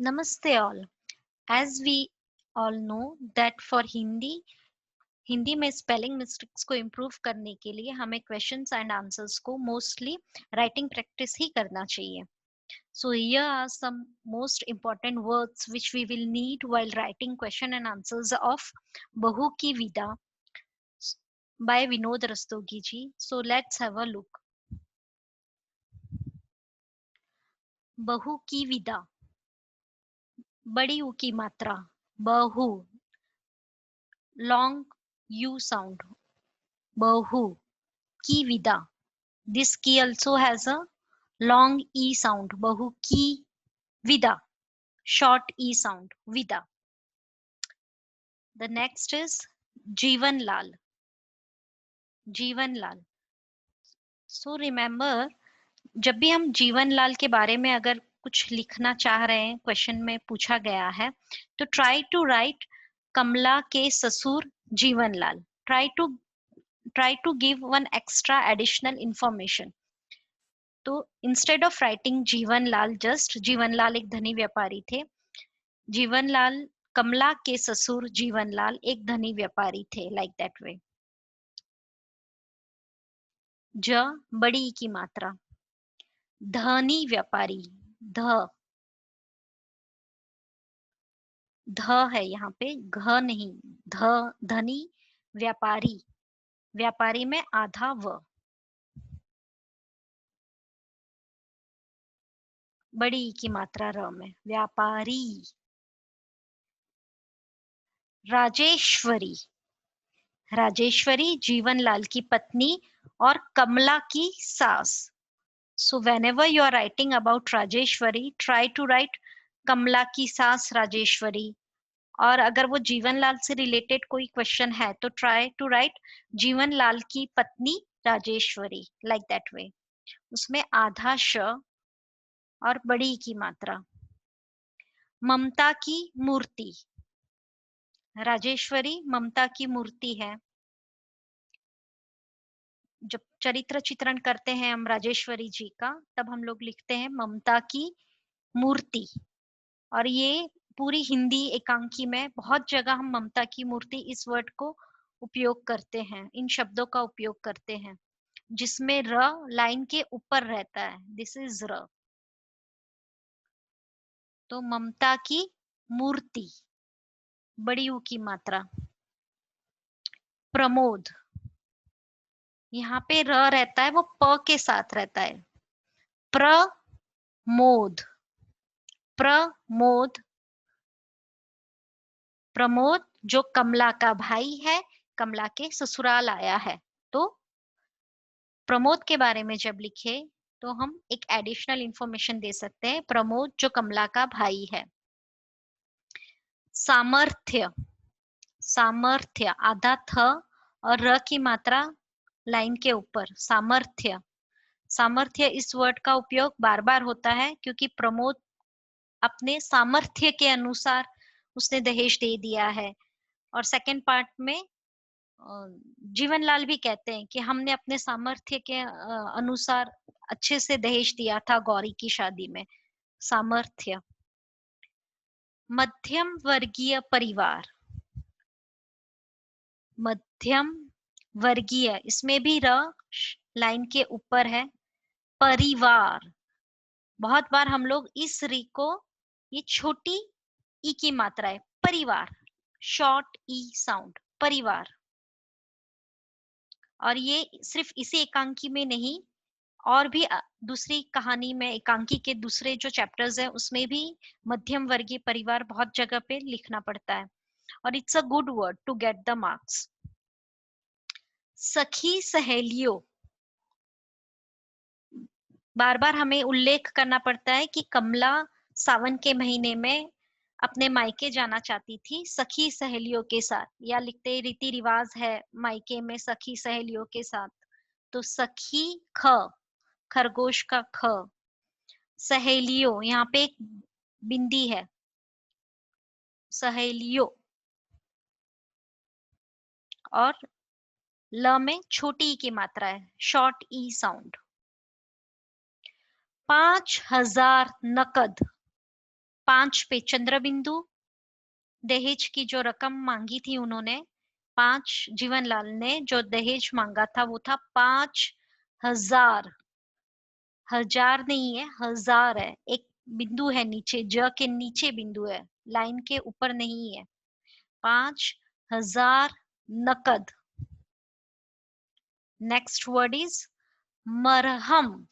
Namaste all. As we all know that for Hindi में spelling mistakes को improve करने के लिए हमें क्वेश्चंस एंड आंसर्स को मोस्टली राइटिंग प्रैक्टिस ही करना चाहिए. So here are some most important words which we will need while writing question and answers of Bahu Ki Vida by Vinod Rastogi ji. So let's have a look. बहु की विदा, बड़ी ऊ की मात्रा, बहु, long u sound, बहु की विदा. This ki also has a long e sound, बहु की विदा, short e sound, vida. The next is जीवन लाल, जीवन लाल. So remember, जब भी हम जीवन लाल के बारे में अगर कुछ लिखना चाह रहे हैं, क्वेश्चन में पूछा गया है, तो ट्राई टू राइट कमला के ससुर जीवन लाल. Try to give one extra additional information. तो इंस्टेड ऑफ राइटिंग जीवन लाल, जस्ट जीवन लाल एक धनी व्यापारी थे, जीवन लाल कमला के ससुर जीवन लाल एक धनी व्यापारी थे, लाइक दैट वे. ज बड़ी की मात्रा, धनी व्यापारी, ध है यहाँ पे, घ नहीं, धनी व्यापारी, व्यापारी में आधा व. बड़ी की मात्रा र में, व्यापारी. राजेश्वरी, राजेश्वरी जीवनलाल की पत्नी और कमला की सास. So whenever you are writing about Rajeshwari, try to write कमला की सास राजेश्वरी. और अगर वो जीवनलाल से रिलेटेड कोई क्वेश्चन है तो ट्राई टू राइट जीवनलाल की पत्नी राजेश्वरी, लाइक दैट वे. उसमें आधा श और बड़ी की मात्रा. ममता की मूर्ति, राजेश्वरी ममता की मूर्ति है. जब चरित्र चित्रण करते हैं हम राजेश्वरी जी का, तब हम लोग लिखते हैं ममता की मूर्ति. और ये पूरी हिंदी एकांकी में बहुत जगह हम ममता की मूर्ति इस वर्ड को उपयोग करते हैं, इन शब्दों का उपयोग करते हैं, जिसमें र लाइन के ऊपर रहता है. दिस इज र. तो ममता की मूर्ति, बड़ी ऊ की मात्रा. प्रमोद, यहाँ पे र रहता है, वो प के साथ रहता है. प्रमोद, प्रमोद, प्रमोद जो कमला का भाई है, कमला के ससुराल आया है. तो प्रमोद के बारे में जब लिखे तो हम एक एडिशनल इंफॉर्मेशन दे सकते हैं, प्रमोद जो कमला का भाई है. सामर्थ्य, सामर्थ्य आधा थ और र की मात्रा लाइन के ऊपर, सामर्थ्य. सामर्थ्य इस वर्ड का उपयोग बार बार होता है क्योंकि प्रमोद अपने सामर्थ्य के अनुसार उसने दहेज दे दिया है. और सेकंड पार्ट में जीवनलाल भी कहते हैं कि हमने अपने सामर्थ्य के अनुसार अच्छे से दहेज दिया था गौरी की शादी में. सामर्थ्य. मध्यम वर्गीय परिवार, मध्यम वर्गीय, इसमें भी र लाइन के ऊपर है. परिवार, बहुत बार हम लोग इस री को, ये छोटी ई की मात्रा है, परिवार, शॉर्ट ई साउंड, परिवार. और ये सिर्फ इसी एकांकी में नहीं, और भी दूसरी कहानी में, एकांकी के दूसरे जो चैप्टर्स है उसमें भी मध्यम वर्गीय परिवार बहुत जगह पे लिखना पड़ता है. और it's a good word to get the marks. सखी सहेलियों, बार बार हमें उल्लेख करना पड़ता है कि कमला सावन के महीने में अपने मायके जाना चाहती थी सखी सहेलियों के साथ, या लिखते रीति रिवाज है मायके में सखी सहेलियों के साथ. तो सखी ख, खरगोश का ख, सहेलियों यहाँ पे एक बिंदी है, सहेलियों. और ल में छोटी ई की मात्रा है, शॉर्ट ई साउंड. 5,000 नकद, 5 पे चंद्रबिंदु, दहेज की जो रकम मांगी थी उन्होंने, 5 जीवनलाल ने जो दहेज मांगा था वो था 5,000। हजार नहीं है, हजार है। एक बिंदु है नीचे, ज के नीचे बिंदु है, लाइन के ऊपर नहीं है। 5,000 नकद। नेक्स्ट वर्ड इज मरहम।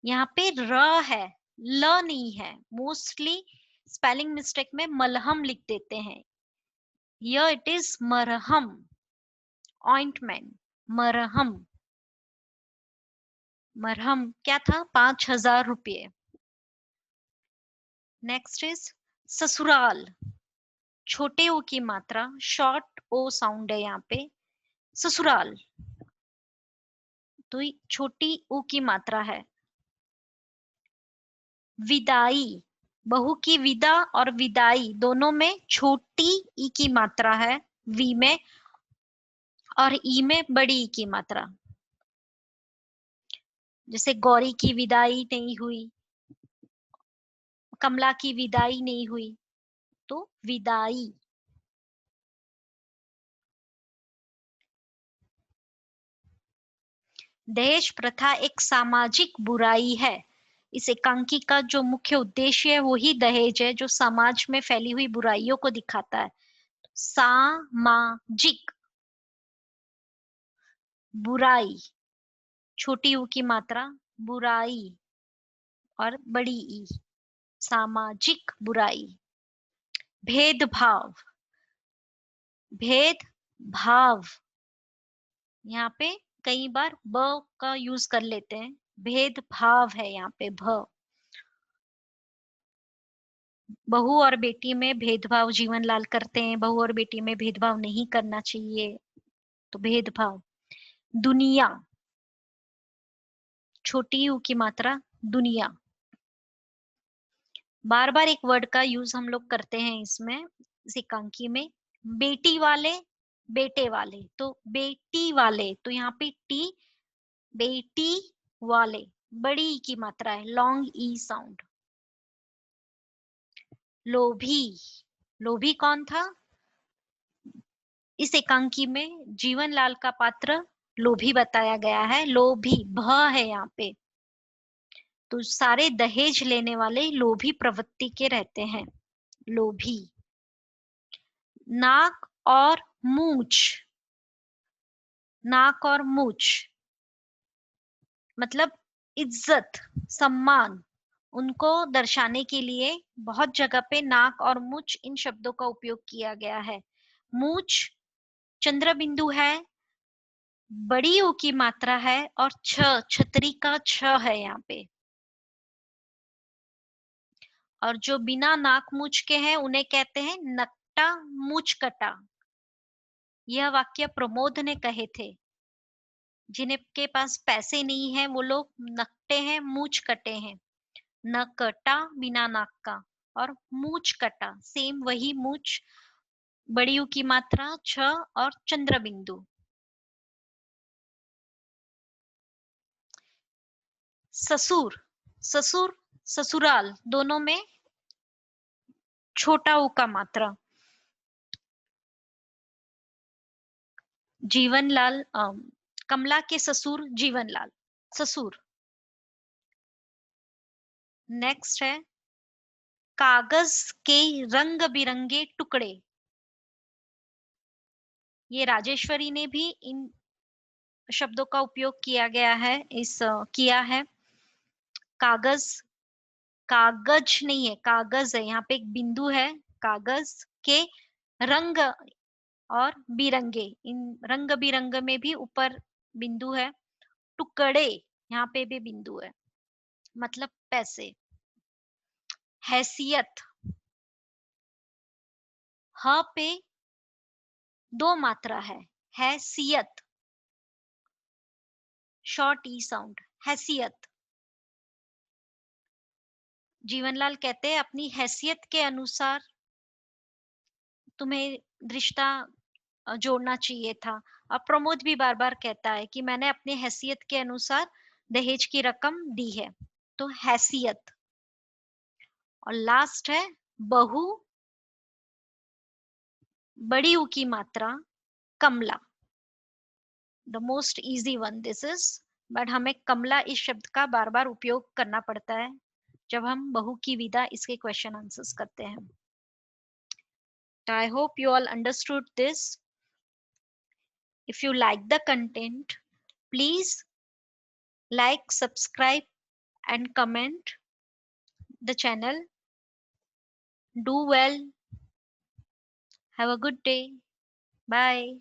यहाँ पे र है, ल नहीं है। मोस्टली स्पेलिंग मिस्टेक में मलहम लिख देते हैं। ये इट इज मरहम, ऑइंटमेंट, मरहम। मरहम क्या था? 5,000 रुपये। नेक्स्ट इज ससुराल। छोटे ओ की मात्रा, शॉर्ट ओ साउंड है यहाँ पे, ससुराल। तो छोटी ऊ की मात्रा है। विदाई, बहू की विदा और विदाई दोनों में छोटी ई की मात्रा है, वी में, और ई में बड़ी ई की मात्रा। जैसे गौरी की विदाई नहीं हुई, कमला की विदाई नहीं हुई, तो विदाई। दहेज प्रथा एक सामाजिक बुराई है। इस एकांकी का जो मुख्य उद्देश्य है वही दहेज है, जो समाज में फैली हुई बुराइयों को दिखाता है। सामाजिक बुराई, छोटी ऊ की मात्रा, बुराई और बड़ी ई, सामाजिक बुराई। भेदभाव, भेद भाव, यहाँ पे कई बार ब का यूज कर लेते हैं। भेदभाव है यहाँ पे भ। बहू और बेटी में भेदभाव जीवनलाल करते हैं, बहू और बेटी में भेदभाव नहीं करना चाहिए, तो भेदभाव। दुनिया, छोटी यू की मात्रा, दुनिया। बार बार एक वर्ड का यूज हम लोग करते हैं इसमें, इस एकांकी में। बेटी वाले, बेटे वाले, तो बेटी वाले, तो यहाँ पे टी, बेटी वाले, बड़ी ई की मात्रा है, लॉन्ग ई साउंड। लोभी, लोभी कौन था? इस एकांकी में जीवनलाल का पात्र लोभी बताया गया है। लोभी भ है यहाँ पे, तो सारे दहेज लेने वाले लोभी प्रवृत्ति के रहते हैं, लोभी। नाक और मूछ, नाक और मूछ मतलब इज्जत, सम्मान, उनको दर्शाने के लिए बहुत जगह पे नाक और मूछ इन शब्दों का उपयोग किया गया है। मूछ चंद्र बिंदु है, बड़ी ऊ की मात्रा है, और छ, छतरी का छ है यहाँ पे। और जो बिना नाक मूछ के हैं उन्हें कहते हैं नकटा मूछ कटा। यह वाक्य प्रमोद ने कहे थे। जिन्हें के पास पैसे नहीं है वो लोग नकटे हैं, मूछ कटे हैं। न कटा बिना नाक का, और मूछ कटा सेम वही मूछ, बड़ी ऊ की मात्रा छ और चंद्र बिंदु। ससुर, ससुर ससुराल दोनों में छोटा ऊ का मात्रा। जीवनलाल, कमला के ससुर जीवनलाल, ससुर। नेक्स्ट है कागज के रंग बिरंगे टुकड़े। ये राजेश्वरी ने भी इन शब्दों का उपयोग किया गया है, किया है। कागज, कागज नहीं है, कागज है, यहाँ पे एक बिंदु है। कागज के रंग और बिरंगे, इन रंग बिरंग में भी ऊपर बिंदु है। टुकड़े, यहाँ पे भी बिंदु है, मतलब पैसे। हैसियत, ह पे दो मात्रा है, हैसियत, शॉर्ट ई साउंड, हैसियत। जीवनलाल कहते हैं अपनी हैसियत के अनुसार तुम्हें रिश्ता जोड़ना चाहिए था। अब प्रमोद भी बार बार कहता है कि मैंने अपने हैसियत के अनुसार दहेज की रकम दी है, तो हैसियत। और लास्ट है बहु, बड़ी ऊ की मात्रा कमला, the most easy one this is, but हमें कमला इस शब्द का बार बार उपयोग करना पड़ता है जब हम बहु की विदा इसके क्वेश्चन आंसर्स करते हैं. I hope you all understood this. If you like the content, please like, subscribe, and comment the channel. Do well. Have a good day. Bye.